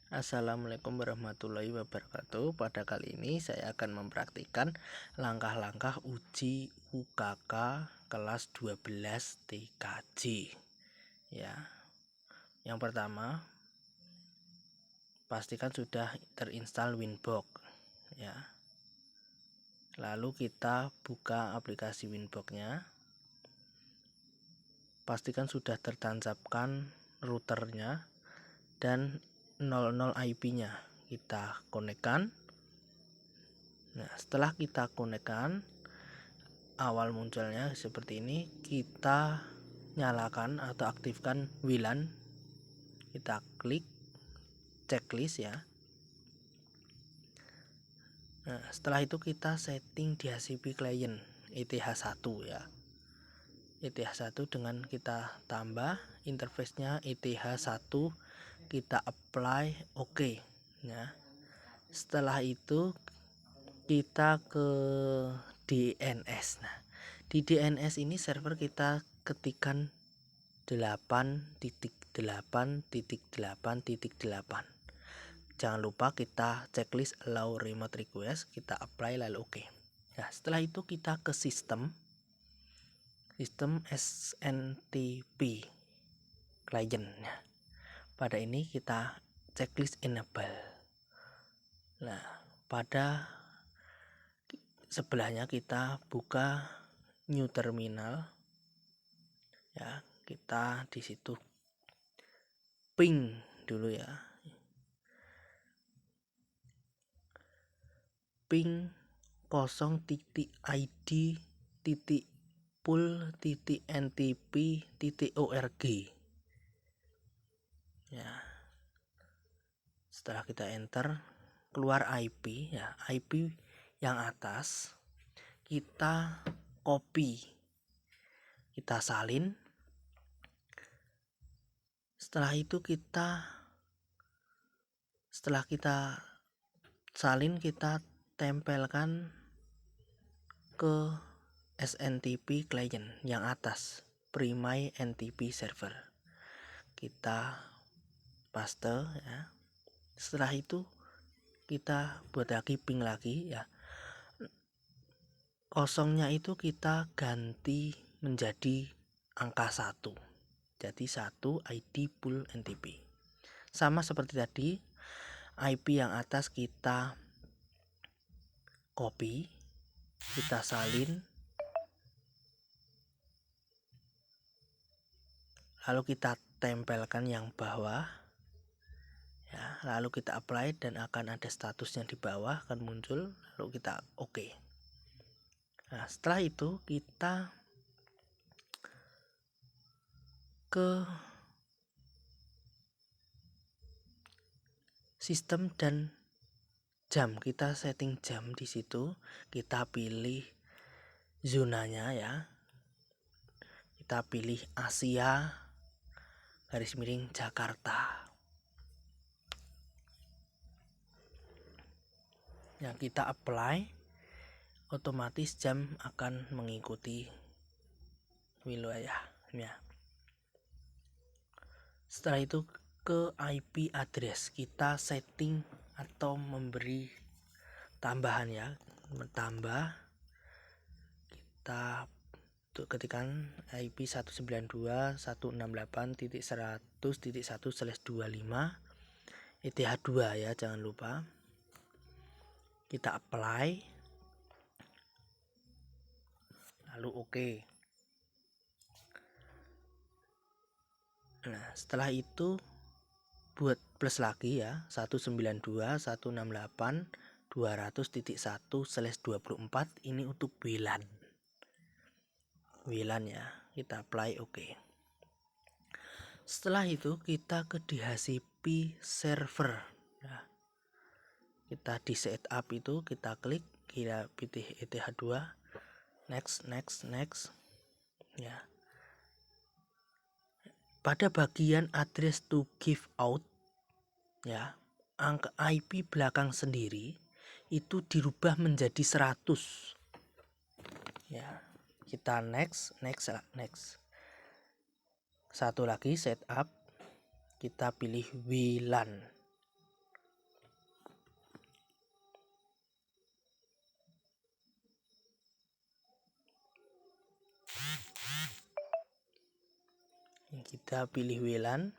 Assalamualaikum warahmatullahi wabarakatuh. Pada kali ini saya akan mempraktikkan langkah-langkah uji UKK kelas 12 TKJ. Ya. Yang pertama, pastikan sudah terinstall Winbox, ya. Lalu kita buka aplikasi Winbox-nya. Pastikan sudah tertancapkan routernya dan 00 IP-nya. Kita konekkan. Nah, setelah kita konekkan, awal munculnya seperti ini, kita nyalakan atau aktifkan WLAN. Kita klik checklist ya. Nah, setelah itu kita setting DHCP client ETH1 ya. ETH1 dengan kita tambah interface-nya ETH1, kita apply OK ya. Setelah itu kita ke DNS. Nah, di DNS ini server kita ketikkan 8.8.8.8. Jangan lupa kita checklist allow remote request, kita apply lalu oke. Nah, setelah itu kita ke sistem SNTP client. Nah, pada ini kita checklist enable. Nah, pada sebelahnya kita buka new terminal ya. Kita di situ ping dulu ya, ping 0.id.pool.ntp.org ya. Setelah kita enter, keluar IP ya, IP yang atas kita copy, kita salin. Setelah kita salin, kita tempelkan ke SNTP client yang atas, Primary NTP server. Kita paste ya. Setelah itu kita buat lagi ping lagi ya. Kosongnya itu kita ganti menjadi angka 1. Jadi 1 ID pool NTP. Sama seperti tadi, IP yang atas kita copy, kita salin, lalu kita tempelkan yang bawah ya, lalu kita apply dan akan ada statusnya di bawah akan muncul, lalu kita oke. Nah, setelah itu kita ke sistem dan jam. Kita setting jam di situ, kita pilih zonanya ya. Kita pilih Asia _ Jakarta. Yang kita apply, otomatis jam akan mengikuti wilayahnya. Setelah itu ke IP address, kita setting atau memberi tambahan ya, menambah. Kita ketikkan IP 192.168.100.1/25 ETH2 ya, jangan lupa. Kita apply lalu oke. Nah, setelah itu buat plus lagi ya, 192.168.200.1/24. ini untuk WLAN ya, kita apply oke. Setelah itu kita ke DHCP server ya. Kita di setup itu kita klik, kita pilih ETH2, next ya. Pada bagian address to give out ya, angka IP belakang sendiri itu dirubah menjadi 100 ya. Kita next. Satu lagi setup, kita pilih WLAN Kita pilih WLAN,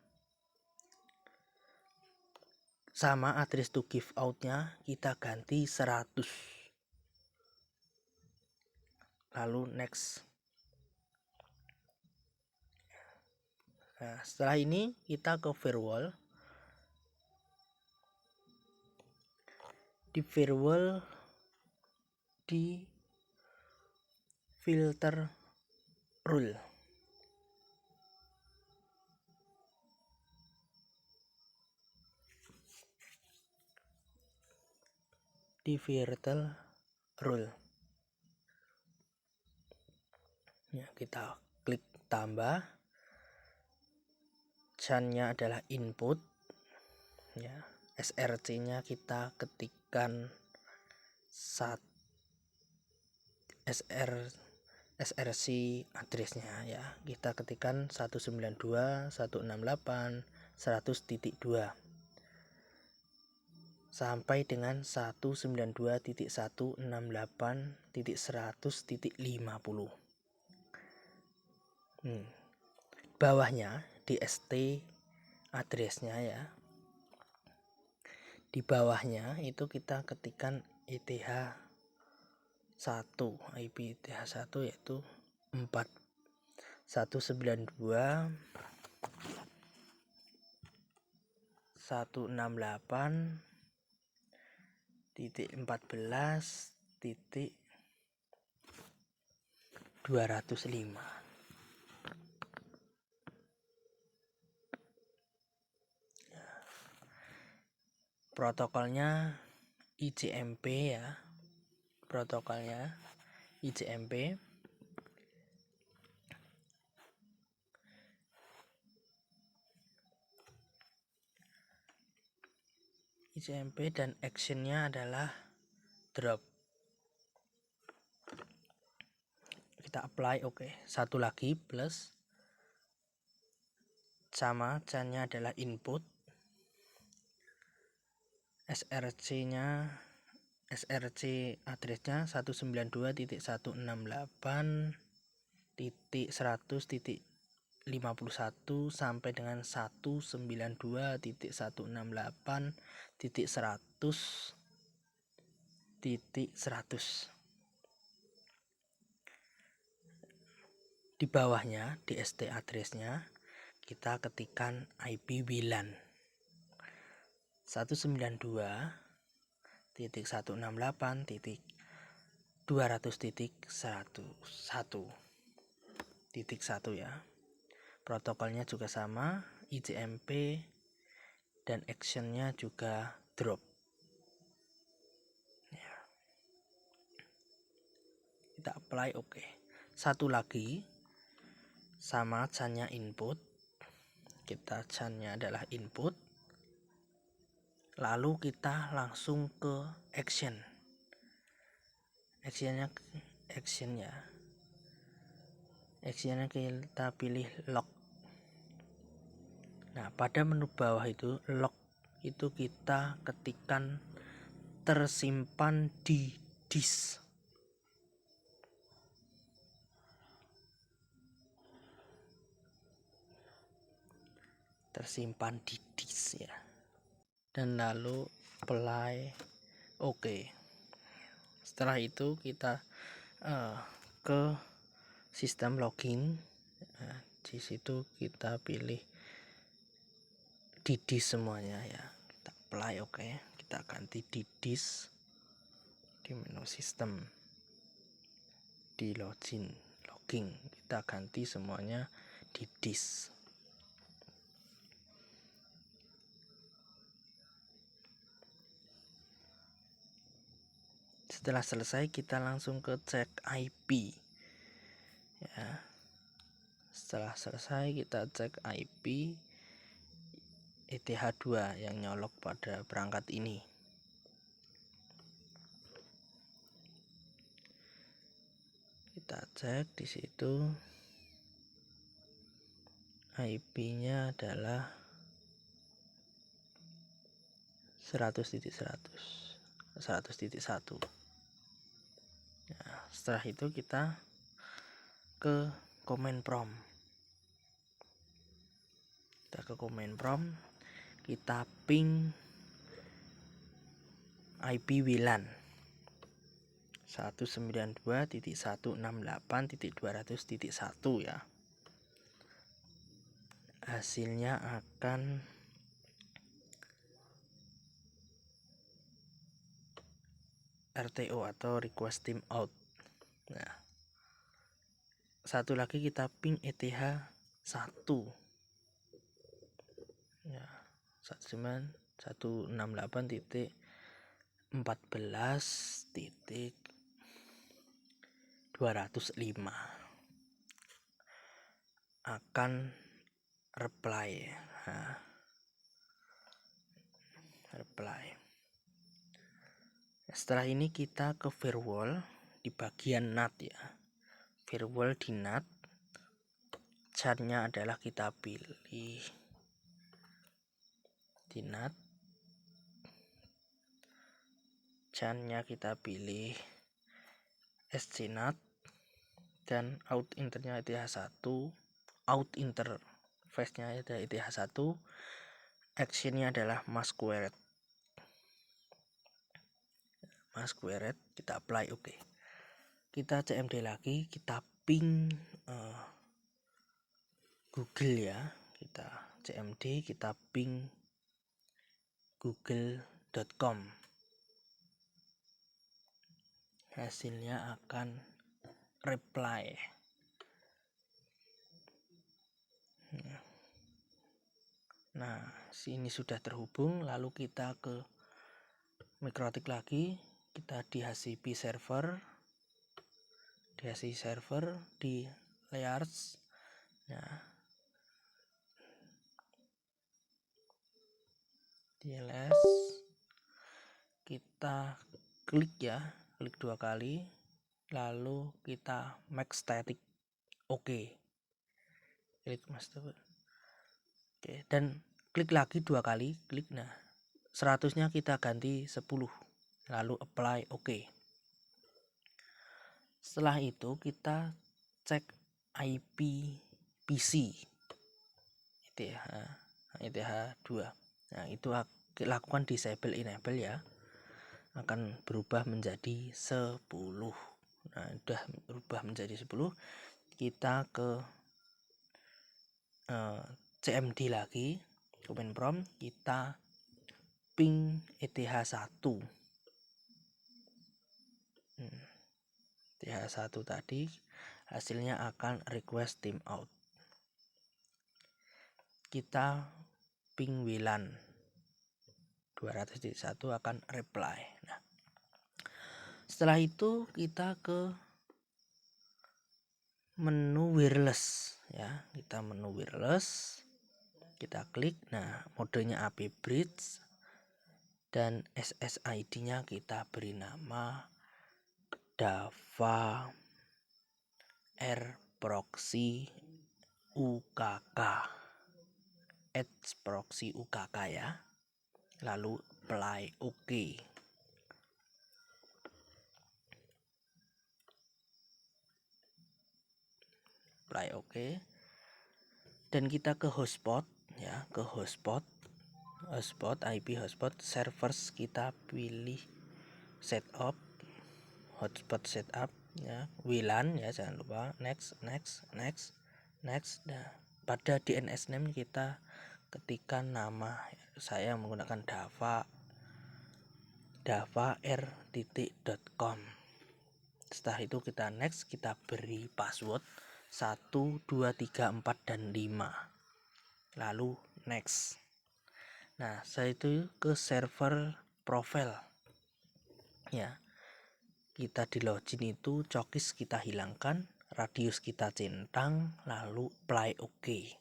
sama address to give out-nya kita ganti 100. Lalu next. Nah, setelah ini kita ke firewall. Di firewall, di filter rule. Di filter rule. Ya, kita klik tambah. Channel-nya adalah input. Ya, SRC-nya kita ketikkan SRC address-nya ya. Kita ketikkan 192.168.100.2 sampai dengan 192.168.100.50. Bawahnya di ST address-nya ya. Di bawahnya itu kita ketikkan ETH 1, IP ETH 1 yaitu 192.168.14.205. Protokolnya ICMP ya. Protokolnya ICMP. ICMP dan actionnya adalah drop. Kita apply, oke. Satu lagi plus, sama channel-nya adalah input. SRC address-nya 192.168.100.51 sampai dengan 192.168.100.100. Di bawahnya di ST address-nya kita ketikkan IP WLAN 192.168.200.101 ya. Protokolnya juga sama, ICMP, dan actionnya juga drop ya. Kita apply, oke. Satu lagi, sama channel input. Kita channelnya adalah input. Lalu kita langsung ke action. Actionnya kita pilih log. Nah, pada menu bawah itu log itu kita ketikkan tersimpan di disk. Tersimpan di disk ya. Dan lalu apply, oke. Setelah itu kita ke sistem login. Nah, di situ kita pilih di disk semuanya ya. Kita apply, oke. Kita ganti di disk. Di menu sistem, di login kita ganti semuanya di disk. Setelah selesai kita langsung ke cek IP ya. Setelah selesai kita cek IP ETH2 yang nyolok pada perangkat ini. Kita cek di situ IP-nya adalah 100.100.100.1. Nah, setelah itu kita ke command prompt. Kita ke command prompt, kita ping IP WLAN 192.168.200.1 ya. Hasilnya akan RTO atau request timeout. Nah, satu lagi kita ping ETH 1 ya, 168.14.205 akan reply. Nah, reply. Setelah ini kita ke firewall di bagian NAT ya. Firewall di NAT, chartnya adalah kita pilih di NAT, chartnya kita pilih SCNAT, dan out internya ETH1, out interface-nya ada ETH1, actionnya adalah masquerade. Kita apply oke. Kita CMD lagi, kita ping Google ya. Kita CMD, kita ping google.com. Hasilnya akan reply. Nah, sini sudah terhubung. Lalu kita ke MikroTik lagi, kita di HCP server, di layers. Nah, di layers kita klik ya, klik 2 kali, lalu kita make static oke. Klik master. Oke, dan klik lagi 2 kali, klik. Nah, 100-nya kita ganti 10, lalu apply oke. Setelah itu kita cek IP PC ETH2. Nah, itu lakukan disable enable ya, akan berubah menjadi 10. Nah, udah berubah menjadi 10. Kita ke CMD lagi, command prompt, kita ping ETH1. ETH1 tadi, hasilnya akan request timeout. Kita ping WLAN 200.1 akan reply. Nah, setelah itu kita ke menu wireless ya. Kita menu wireless, kita klik. Nah, modenya AP bridge dan SSID-nya kita beri nama Dava R Proxy UKK, Edge Proxy UKK ya. Lalu apply oke. Apply oke. Dan kita ke hotspot ya, ke hotspot IP hotspot servers, kita pilih setup hotspot setup ya, WLAN ya, jangan lupa. Next. Nah, pada DNS name kita ketikkan nama, saya menggunakan dava.r.com. Setelah itu kita next, kita beri password 1, 2, 3, 4, dan 5, lalu next. Nah, saya itu ke server profile ya. Kita di login itu cookies kita hilangkan, radius kita centang, lalu apply oke.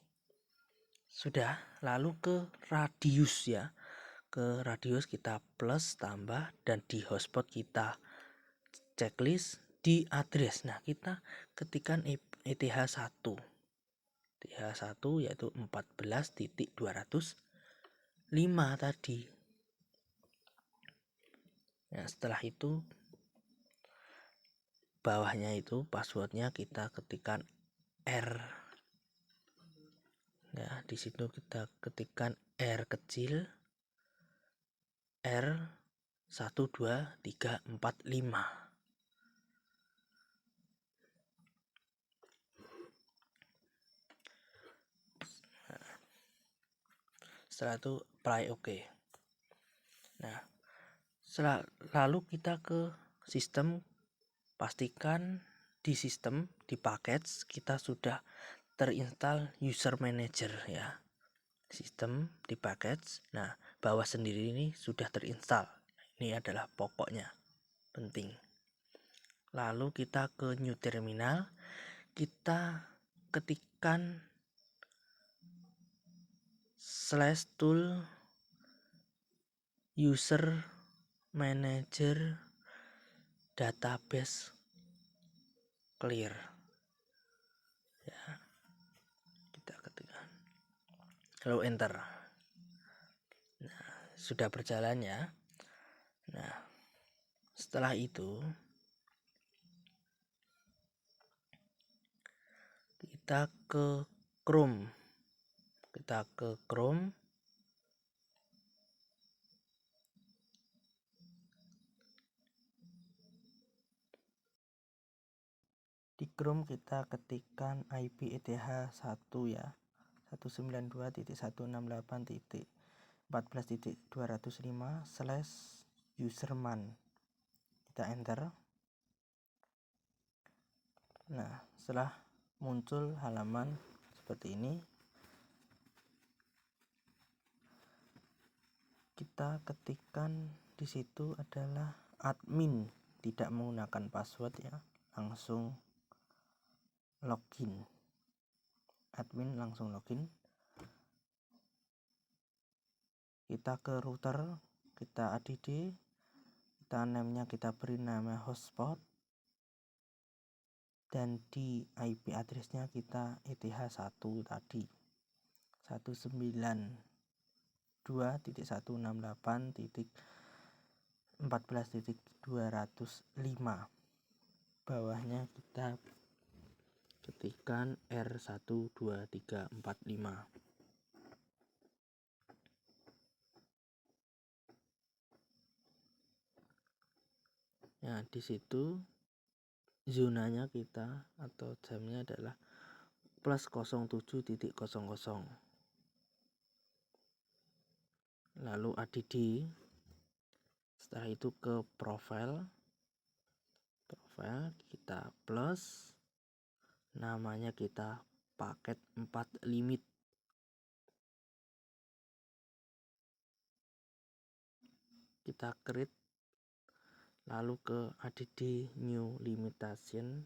Sudah, lalu ke radius ya. Ke radius kita plus tambah, dan di hotspot kita checklist di address. Nah, kita ketikkan ETH1 yaitu 14.205 tadi. Nah, setelah itu bawahnya itu passwordnya kita ketikkan R. Ya, di situ kita ketikkan R kecil, R 1 2 3 4 5. Setelah itu apply OK. Nah, lalu kita ke sistem, pastikan di sistem, di package kita sudah terinstall user manager ya. Sistem di package. Nah, bawah sendiri ini sudah terinstall. Ini adalah pokoknya, penting. Lalu kita ke new terminal, kita ketikkan /tool user manager database clear ya, kita ketikkan lalu enter. Nah, sudah berjalan ya. Nah, setelah itu kita ke Chrome. Di Chrome kita ketikkan IP ETH 1 ya, 192.168.14.205/userman. Kita enter. Nah, setelah muncul halaman seperti ini, kita ketikkan di situ adalah admin, tidak menggunakan password ya, langsung login. Admin langsung login. Kita ke router, kita add, kita name-nya kita beri nama hotspot, dan di IP address-nya kita ETH1 tadi 192.168.14.205. Bawahnya kita ketikkan R12345. Ya, di situ zonanya kita atau jamnya adalah +07.00. Lalu add. Setelah itu ke profile kita plus, namanya kita paket 4 limit. Kita create, lalu ke add new limitation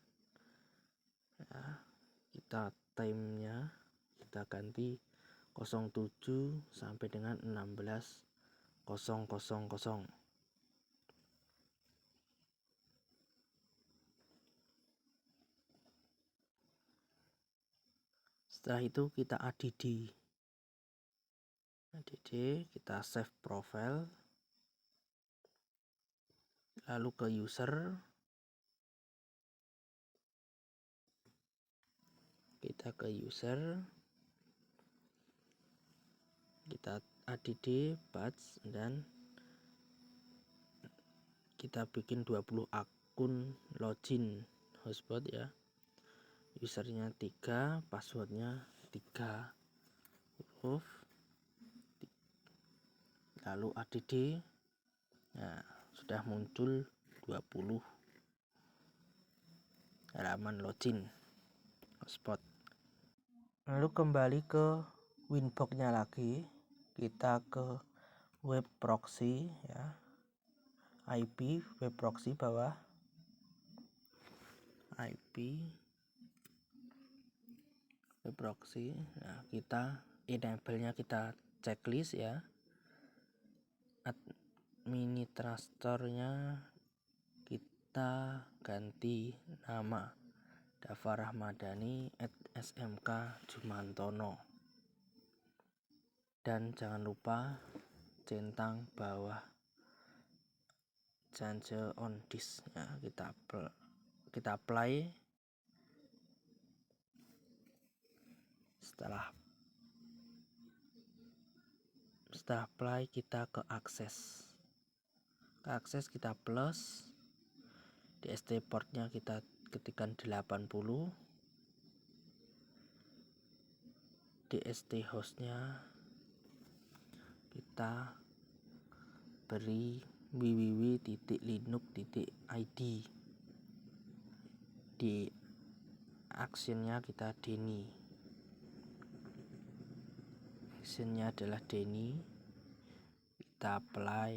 ya, kita time-nya kita ganti 07 sampai dengan 16.000. Setelah itu kita add, kita save profile, lalu ke user, kita add batch, dan kita bikin 20 akun login hotspot ya. Usernya 3, passwordnya 3 huruf, lalu add. Nah, sudah muncul 20 halaman login hotspot. Lalu kembali ke Winbox-nya lagi, kita ke web proxy ya, IP web proxy bawah, IP web proxy. Nah, kita enable-nya kita checklist ya. Administratornya kita ganti nama Dava Rahmadani @smk.jumantono, dan jangan lupa centang bawah change on disk ya, kita apply. Setelah setelah apply kita ke akses. Kita plus, DST portnya kita ketikkan 80, DST hostnya kita beri www.linux.id, di actionnya kita Denny, actionnya adalah Denny, kita apply,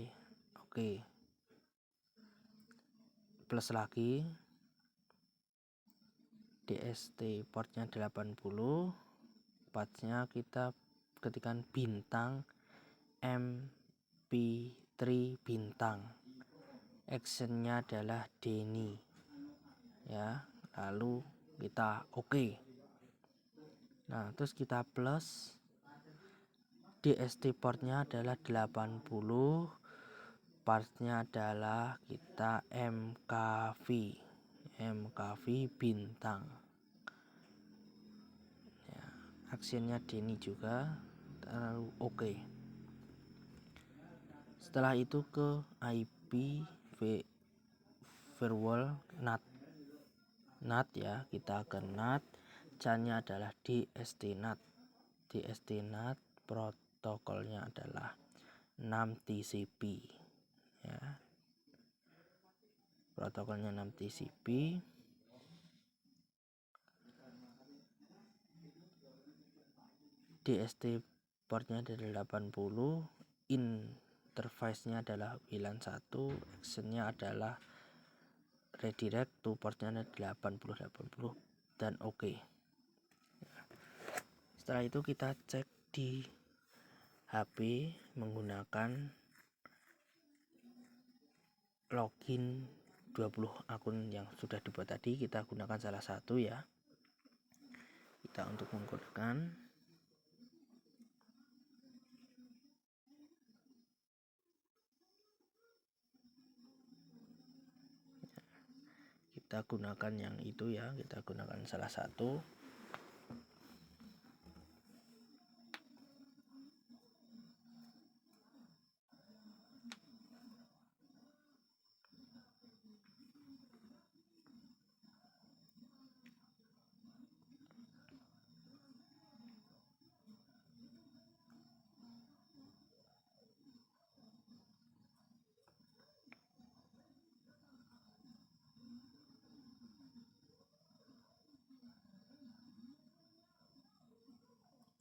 oke. Plus lagi, DST portnya 80, pathnya kita ketikkan bintang mp3 bintang, actionnya adalah Denny ya, lalu kita oke. Nah terus kita plus, DST portnya adalah 80, partnya adalah kita mkv bintang ya, actionnya Denny juga, lalu oke. Setelah itu ke IP firewall NAT ya, kita ke NAT, cannya adalah DST NAT, protokolnya adalah 6TCP ya, protokolnya 6TCP. DST portnya adalah 80, interface-nya adalah WLAN 1, actionnya adalah redirect to portnya adalah 80 dan oke. Setelah itu kita cek di HP menggunakan login 20 akun yang sudah dibuat tadi, kita gunakan salah satu ya. Kita untuk menggunakan yang itu ya, kita gunakan salah satu.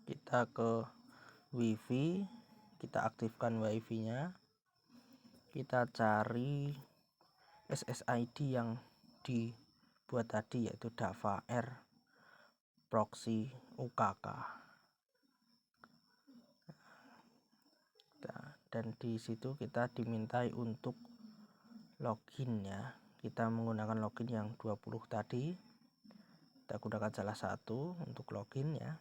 Kita ke WiFi, kita aktifkan WiFi nya, kita cari SSID yang dibuat tadi yaitu Dava R proxy UKK. Dan di situ kita dimintai untuk login ya, kita menggunakan login yang 20 tadi, kita gunakan salah satu untuk login ya.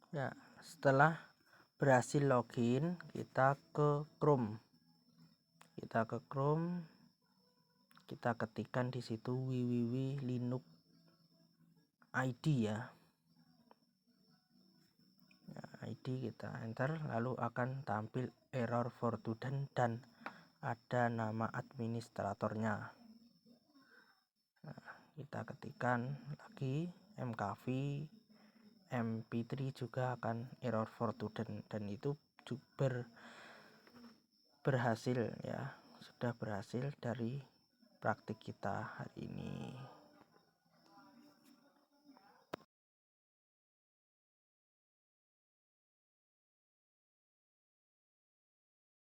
Ya, setelah berhasil login, kita ke Chrome. Kita ketikkan di situ www.linux.id ya. ID kita enter, lalu akan tampil error for student dan ada nama administratornya. Nah, kita ketikkan lagi mkv mp3 juga akan error for student, dan itu berhasil ya, sudah berhasil dari praktik kita hari ini.